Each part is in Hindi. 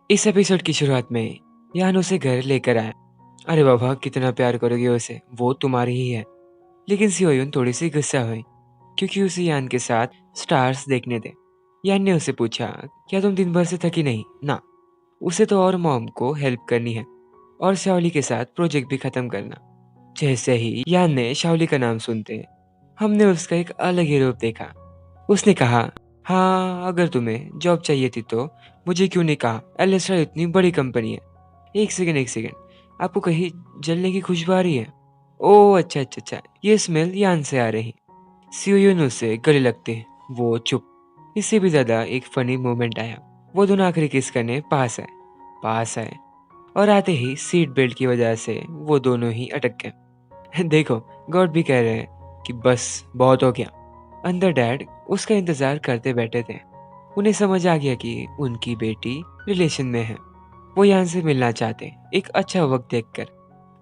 इस एपिसोड की शुरुआत में यान उसे घर लेकर आया। अरे बाबा, कितना प्यार करोगे उसे, वो तुम्हारी ही है। लेकिन सियोयुन थोड़ी सी गुस्सा हुई क्योंकि उसे यान के साथ स्टार्स देखने थे। यान ने उसे पूछा, क्या तुम दिन भर से थकी नहीं ना? उसे तो और मॉम को हेल्प करनी है और शाओली के साथ प्रोजेक्ट भी खत्म करना। जैसे ही यान ने शाओली का नाम सुनते हमने उसका एक अलग ही रूप देखा। उसने कहा, हाँ, अगर तुम्हें जॉब चाहिए थी तो मुझे क्यों नहीं कहा? एलएसआर इतनी बड़ी कंपनी है। एक सेकंड, आपको कहीं जलने की खुशबू आ रही है? ओह अच्छा अच्छा अच्छा, ये स्मेल यान से आ रही। सियोयून उससे गले लगते, वो चुप। इससे भी ज्यादा एक फनी मोमेंट आया। वो दोनों आखिरी किस करने पास आए और आते ही सीट बेल्ट की वजह से वो दोनों ही अटक गए। देखो, गॉड भी कह रहे हैं कि बस बहुत हो गया। अंदर डैड उसका इंतजार करते बैठे थे। उन्हें समझ आ गया कि उनकी बेटी रिलेशन में है। वो यहाँ से मिलना चाहते, एक अच्छा वक्त देखकर।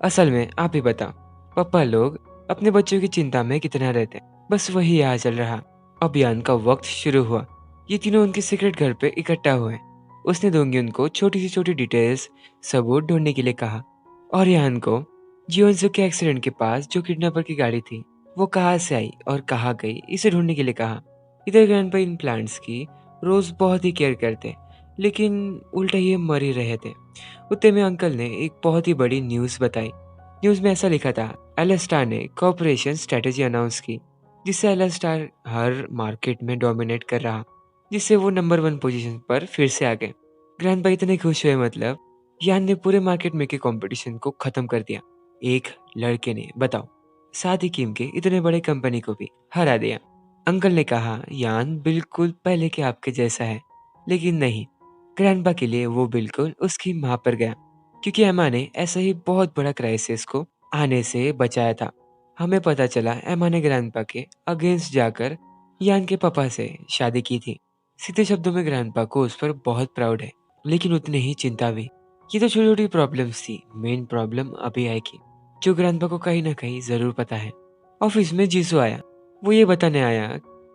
असल में आप ही बताओ, पापा लोग अपने बच्चों की चिंता में कितना रहते हैं। बस वही यहाँ चल रहा। अभियान का वक्त शुरू हुआ। ये तीनों उनके सीक्रेट घर पे इकट्ठा हुए। उसने दोंगी को छोटी सी छोटी डिटेल्स सबूत ढूंढने के लिए कहा और यान को जीवन के एक्सीडेंट के पास जो किडनैपर की गाड़ी थी वो कहाँ से आई और कहाँ गई इसे ढूंढने के लिए कहा। इधर ग्रैंडपा इन प्लांट्स की रोज बहुत ही केयर करते, लेकिन उल्टा ये मर ही रहे थे। उतने में अंकल ने एक बहुत ही बड़ी न्यूज़ बताई। न्यूज़ में ऐसा लिखा था, एलस्टार ने कॉर्पोरेशन स्ट्रेटेजी अनाउंस की, जिससे एलस्टार हर मार्केट में डोमिनेट कर रहा, जिससे वो नंबर 1 पोजीशन पर फिर से आ गए। ग्रैंडपा इतने खुश हुए, मतलब यान ने पूरे मार्केट में के कंपटीशन को खत्म कर दिया। एक लड़के ने, बताओ, सादी कीम के इतने बड़े कंपनी को भी हरा दिया। अंकल ने कहा, यान बिल्कुल पहले के आपके जैसा है। लेकिन नहीं, ग्रैंडपा के लिए वो बिल्कुल उसकी माँ पर गया, क्योंकि एमा ने ऐसा ही बहुत बड़ा क्राइसिस को आने से बचाया था। हमें पता चला एमा ने ग्रैंडपा के अगेंस्ट जाकर यान के पापा से शादी की थी। सीधे शब्दों में ग्रैंडपा को उस पर बहुत प्राउड है, लेकिन उतनी ही चिंता भी। ये तो छोटी छोटी प्रॉब्लम्स थी, मेन प्रॉब्लम अभी आएगी, जो ग्रैंडपा को कहीं ना कहीं जरूर पता है। ऑफिस में जीसू आया। वो ये बताने आया,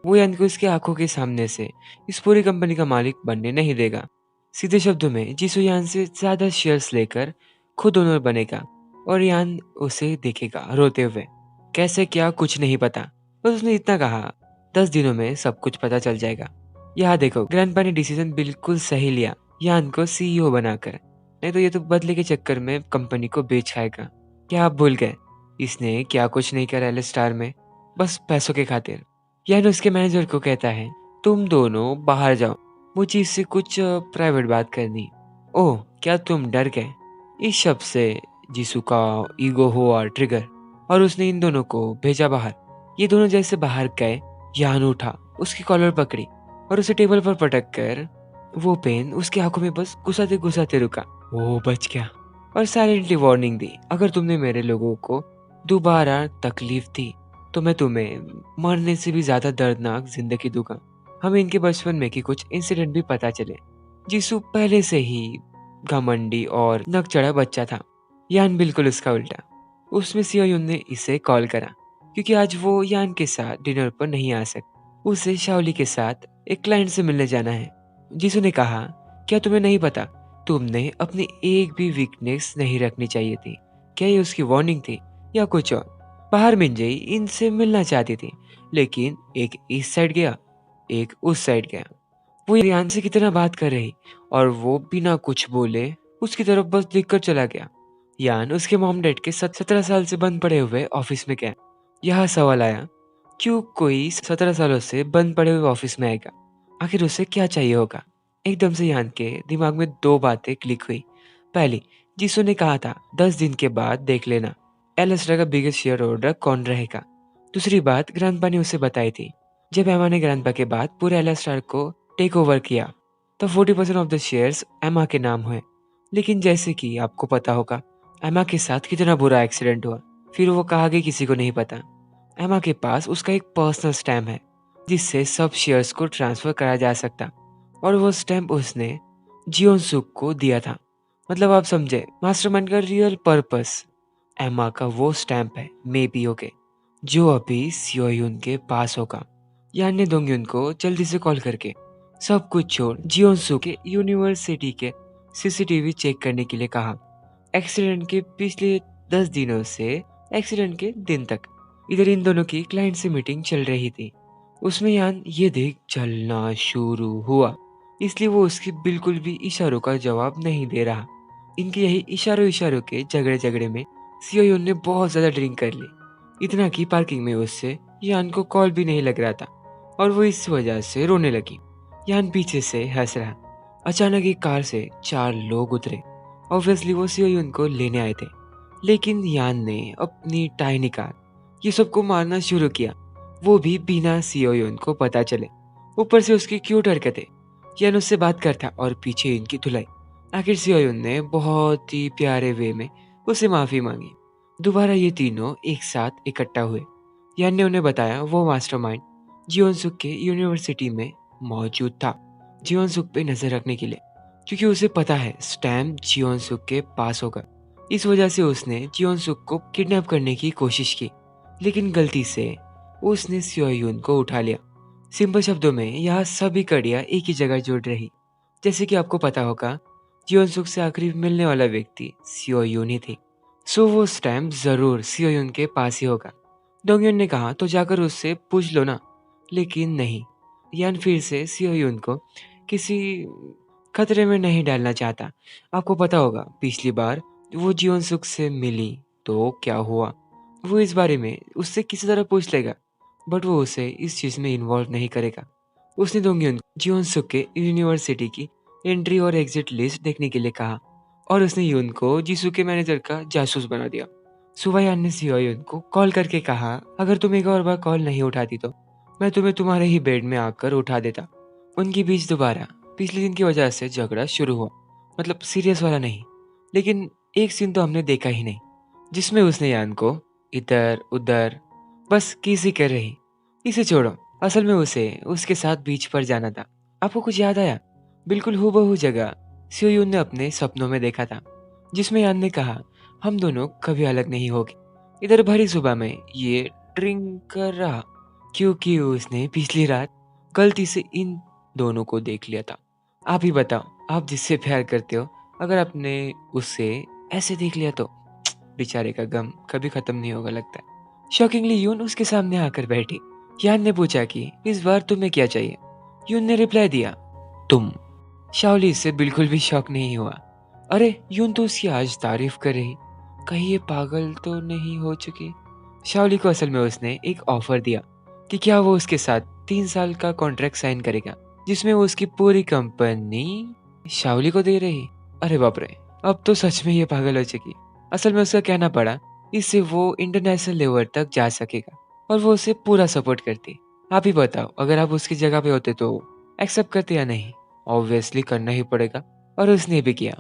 वो यान को उसकी आंखों के सामने से इस पूरी कंपनी का मालिक बनने नहीं देगा। सीधे शब्दों में जीसू यान से ज्यादा शेयर्स लेकर खुद ओनर बनेगा और यान उसे देखेगा रोते हुए। कैसे क्या कुछ नहीं पता, बस उसने इतना कहा, 10 दिनों में सब कुछ पता चल जाएगा। यहाँ देखो, ग्रैंडपा ने डिसीजन बिल्कुल सही लिया, यान को सीईओ बनाकर। नहीं तो ये तो बदले के चक्कर में कंपनी को बेच खाएगा। क्या आप भूल गए, इसने क्या कुछ नहीं करा स्टार में, बस पैसों के खातिर। यान उसके मैनेजर को कहता है, तुम दोनों बाहर जाओ, मुझे इससे कुछ प्राइवेट बात करनी। ओह, क्या तुम डर गए? इस शब्द से जीसू का ईगो हुआ ट्रिगर और उसने इन दोनों को भेजा बाहर। ये दोनों जैसे बाहर गए, यान उठा, उसकी कॉलर पकड़ी और उसे टेबल पर पटक कर वो पेन उसकी आंखों में बस घुसाते घुसाते रुका। वो बच गया और साइलेंटली वार्निंग दी, अगर तुमने मेरे लोगों को दोबारा तकलीफ दी तो मैं तुम्हें मरने से भी ज्यादा दर्दनाक जिंदगी दूंगा। हमें इनके बचपन में की कुछ इंसिडेंट भी पता चले। जीसू पहले से ही घमंडी और नक चढ़ा बच्चा था, यान बिल्कुल उसका उल्टा। उसमें सियोयुन ने इसे कॉल करा क्योंकि आज वो यान के साथ डिनर पर नहीं आ सकती। उसे शाओली के साथ एक क्लाइंट से मिलने जाना है। जीसू ने कहा, क्या तुम्हें नहीं पता, तुमने अपनी एक भी वीकनेस नहीं रखनी चाहिए थी? क्या ये उसकी वार्निंग थी या कुछ और? बाहर मिंजई इनसे मिलना चाहती थी, लेकिन एक इस साइड गया, एक उस साइड गया। वो यान से कितना बात कर रही और वो बिना कुछ बोले उसकी तरफ बस देखकर चला गया। यान उसके मॉम डैड के 17 साल से बंद पड़े हुए ऑफिस में गया। यहाँ सवाल आया, क्यों कोई 17 सालों से बंद पड़े हुए ऑफिस में आएगा? आखिर उसे क्या चाहिए होगा? एकदम से यान के दिमाग में दो बातें क्लिक हुई। पहली, जीसू ने कहा था 10 दिन के बाद देख लेना एलिस्टर का बिगेस्ट शेयर होल्डर कौन रहेगा। दूसरी बात ग्रैंडपा ने उसे बताई थी, जब एमा ने ग्रैंडपा के बाद पूरे एलिस्टर को टेक ओवर किया तो 40% ऑफ द शेयर्स एमा के नाम हुए। लेकिन जैसे कि आपको पता होगा, एमा के साथ कितना बुरा एक्सीडेंट हुआ, फिर वो कहा कि किसी को नहीं पता। एमा के पास उसका एक पर्सनल स्टैम्प है जिससे सब शेयर्स को ट्रांसफर करा जा सकता, और वो स्टैम्प उसने जियोन सुक को दिया था। मतलब आप समझे, मास्टरमाइंड का रियल पर्पस एमा का वो स्टैम्प है, मे बी ओके, जो अभी सियोयुन के पास होगा। यान ने दोंग्युन को जल्दी से कॉल करके सब कुछ छोड़ जियोनसू के यूनिवर्सिटी के सीसीटीवी चेक करने के लिए कहा। एक्सीडेंट के पिछले 10 दिनों से एक्सीडेंट के दिन तक इधर इन दोनों की क्लाइंट से मीटिंग चल रही थी। उसमें यान ये देख चलना शुरू हुआ, इसलिए वो उसकी बिल्कुल भी इशारों का जवाब नहीं दे रहा। इनके यही इशारों इशारों के झगड़े झगड़े में सियोयून ने बहुत ज्यादा ड्रिंक कर ली, इतना कि पार्किंग में उससे यान को कॉल भी नहीं लग रहा था और वो इस वजह से रोने लगी। यान पीछे से हंस रहा। अचानक एक कार से 4 लोग उतरे। ऑब्वियसली वो सियोयून को लेने आए थे, लेकिन यान ने अपनी टाई निकाल ये सबको मारना शुरू किया, वो भी बिना सियोयून को पता चले। ऊपर से उसकी क्यूट हरकतें, यान उससे बात करता और पीछे इनकी धुलाई। आखिर सियोयून ने बहुत ही प्यारे वे में उसे माफी मांगी। दोबारा ये तीनों एक साथ इकट्ठा हुए। यान ने उन्हें बताया वो मास्टरमाइंड जियोनसुक के यूनिवर्सिटी में मौजूद था, जियोनसुक पे नजर रखने के लिए, क्योंकि उसे पता है स्टैम जियोनसुक के पास होगा। इस वजह से उसने जियोनसुक को किडनैप करने की कोशिश की, लेकिन गलती से उसने सियोयून को उठा लिया। सिंपल शब्दों में यहाँ सभी कड़ियाँ एक ही जगह जुड़ रही। जैसे कि आपको पता होगा, जियोनसुक से आखिरी मिलने वाला व्यक्ति सियोयून ही थी, सो वो स्टैम्प जरूर सियोयून के पास ही होगा। डोंगयुन ने कहा तो जाकर उससे पूछ लो ना, लेकिन नहीं, यान फिर से सियोयून को किसी खतरे में नहीं डालना चाहता। आपको पता होगा पिछली बार वो जियोनसुक से मिली तो क्या हुआ, वो इस बारे में उससे किसी तरह पूछ लेगा, बट वो उसे इस चीज में इन्वॉल्व नहीं करेगा। उसने डोंगयुन जियोनसुक के यूनिवर्सिटी की एंट्री और एग्जिट लिस्ट देखने के लिए कहा और उसने यून को जीसू के मैनेजर का जासूस बना दिया। सुबह यान ने सियोयून को कॉल करके कहा अगर तुम एक और बार कॉल नहीं उठाती तो मैं तुम्हें तुम्हारे ही बेड में आकर उठा देता। उनके बीच दोबारा पिछले दिन की वजह से झगड़ा शुरू हुआ, मतलब सीरियस वाला नहीं, लेकिन एक सीन तो हमने देखा ही नहीं जिसमें उसने यान को इधर उधर बस किसी कर रही। इसे छोड़ो, असल में उसे उसके साथ बीच पर जाना था। आपको कुछ याद आया? बिल्कुल हूबहू जगह सियोयून ने अपने सपनों में देखा था, जिसमें यान ने कहा हम दोनों कभी अलग नहीं होंगे। इधर भरी सुबह में ये ड्रिंक कर रहा, क्योंकि उसने पिछली रात गलती से इन दोनों को देख लिया था। आप ही बताओ, आप जिससे प्यार करते हो अगर आपने उससे ऐसे देख लिया तो बेचारे का गम कभी खत्म नहीं होगा लगता है। शॉकिंगली यून उसके सामने आकर बैठी। यान ने पूछा कि इस बार तुम्हें क्या चाहिए। यून ने रिप्लाई दिया तुम। शाओली इससे बिल्कुल भी शॉक नहीं हुआ। अरे यून तो उसकी आज तारीफ कर रही, कहीं ये पागल तो नहीं हो चुकी। शाओली को असल में उसने एक ऑफर दिया कि क्या वो उसके साथ 3 साल का कॉन्ट्रैक्ट साइन करेगा, जिसमें वो उसकी पूरी कंपनी शाओली को दे रही। अरे बाप रे, अब तो सच में ये पागल हो चुकी। असल में उसका कहना पड़ा, इससे वो इंटरनेशनल लेवल तक जा सकेगा और वो उसे पूरा सपोर्ट करती। आप ही बताओ, अगर आप उसकी जगह पे होते तो एक्सेप्ट करते या नहीं? ऑब्वियसली करना ही पड़ेगा, और उसने भी किया।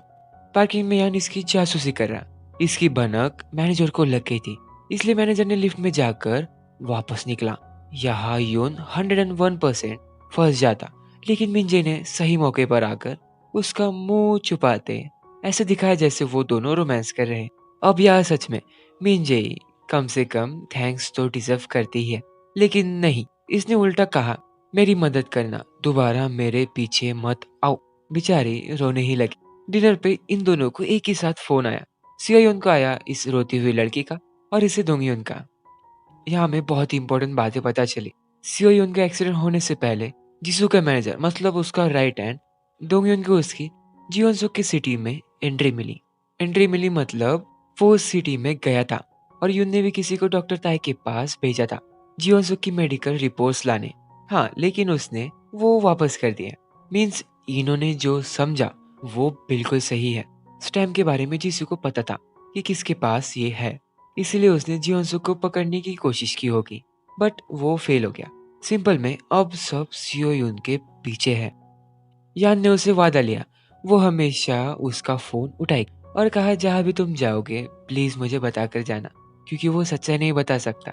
पार्किंग में यान इसकी जासूसी कर रहा। इसकी भनक मैनेजर को लग गई थी, इसलिए मैनेजर ने लिफ्ट में जाकर वापस निकला। यहाँ यून 101% फंस जाता, लेकिन मिंजे ने सही मौके पर आकर उसका मुंह छुपाते ऐसे दिखाया जैसे वो दोनों रोमांस कर रहे हैं। अब यार सच में मिंजे कम से कम थैंक्स तो डिजर्व करती ही है, लेकिन नहीं, इसने उल्टा कहा मेरी मदद करना, दोबारा मेरे पीछे मत आओ। बेचारी रोने ही लगी। डिनर पे इन दोनों को एक ही साथ फोन आया। सियोयून को आया इस रोती हुई लड़की का और इसे दोंगयुन का। यहाँ हमें बहुत ही इंपॉर्टेंट बातें पता चली। सियोयून का एक्सीडेंट होने से पहले जीसू का मैनेजर, मतलब उसका राइट हैंड, दोंगयुन को उसकी जियोनसुक की सिटी में एंट्री मिली मतलब वो उस सिटी में गया था और यून ने भी किसी को डॉक्टर ताई के पास भेजा था जियोनसुक की मेडिकल रिपोर्ट्स लाने। हाँ, लेकिन उसने वो वापस कर दिया। मीन्स इन्होंने जो समझा वो बिल्कुल सही है। स्टैम के बारे में जीसू को पता था कि किसके पास ये है, इसलिए उसने जियोनसुक को पकड़ने की कोशिश की होगी, बट वो फेल हो गया। सिंपल में अब सब सियोयून के पीछे है। यान ने उसे वादा लिया वो हमेशा उसका फोन उठाएगी और कहा जहां भी तुम जाओगे प्लीज मुझे बताकर जाना, क्योंकि वो सच्चाई नहीं बता सकता।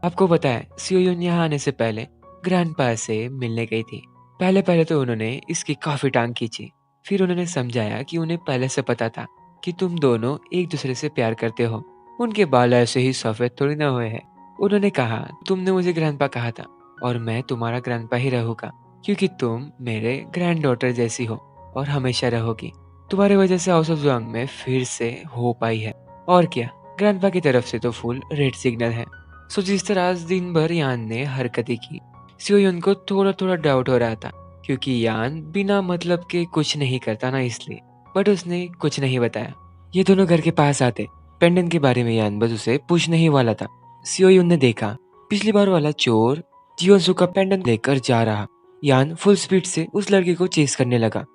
आपको पता है सियोयून यहाँ आने से पहले ग्रैंडपा से मिलने गई थी। पहले पहले तो उन्होंने इसकी काफी टांग खींची, फिर उन्होंने समझाया कि उन्हें पहले से पता था कि तुम दोनों एक दूसरे से प्यार करते हो। उनके बाल ऐसे ही सफेद थोड़ी ना हुए हैं। उन्होंने कहा तुमने मुझे ग्रैंडपा कहा था और मैं तुम्हारा ग्रैंडपा ही रहूंगा, क्योंकि तुम मेरे ग्रैंड डॉटर जैसी हो और हमेशा रहोगी। तुम्हारे वजह से हाउस ऑफ जुआंग में फिर से होप आई है। और क्या, ग्रैंडपा की तरफ से तो फुल रेड सिग्नल है। सो जिस तरह आज दिन भर यान ने हरकतें की, सियोयुन को थोड़ा थोड़ा डाउट हो रहा था, क्योंकि यान बिना मतलब के कुछ नहीं करता ना, इसलिए। बट उसने कुछ नहीं बताया। ये दोनों घर के पास आते पेंडेंट के बारे में यान बस उसे पूछने ही वाला था। सियोयुन ने देखा पिछली बार वाला चोर जियोसु का पेंडेंट लेकर जा रहा। यान फुल स्पीड से उस लड़के को चेस करने लगा।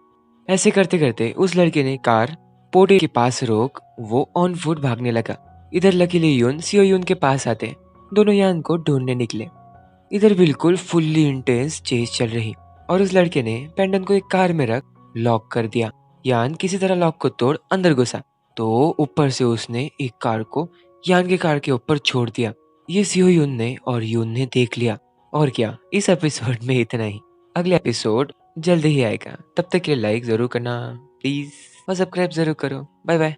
ऐसे करते करते उस लड़के ने कार पोर्टे के पास रोक वो ऑन फुट भागने लगा। इधर लकीली यून सियो यून के पास आते दोनों यान को ढूंढने निकले। इधर बिल्कुल फुल्ली इंटेंस चेज चल रही और उस लड़के ने पेंडन को एक कार में रख लॉक कर दिया। यान किसी तरह लॉक को तोड़ अंदर घुसा तो ऊपर से उसने एक कार को यान के कार के ऊपर छोड़ दिया। ये सियो यून ने और यून ने देख लिया। और क्या, इस एपिसोड में इतना ही। अगले एपिसोड जल्द ही आएगा। तब तक के लिए लाइक जरूर करना प्लीज और सब्सक्राइब जरूर करो। Bye bye.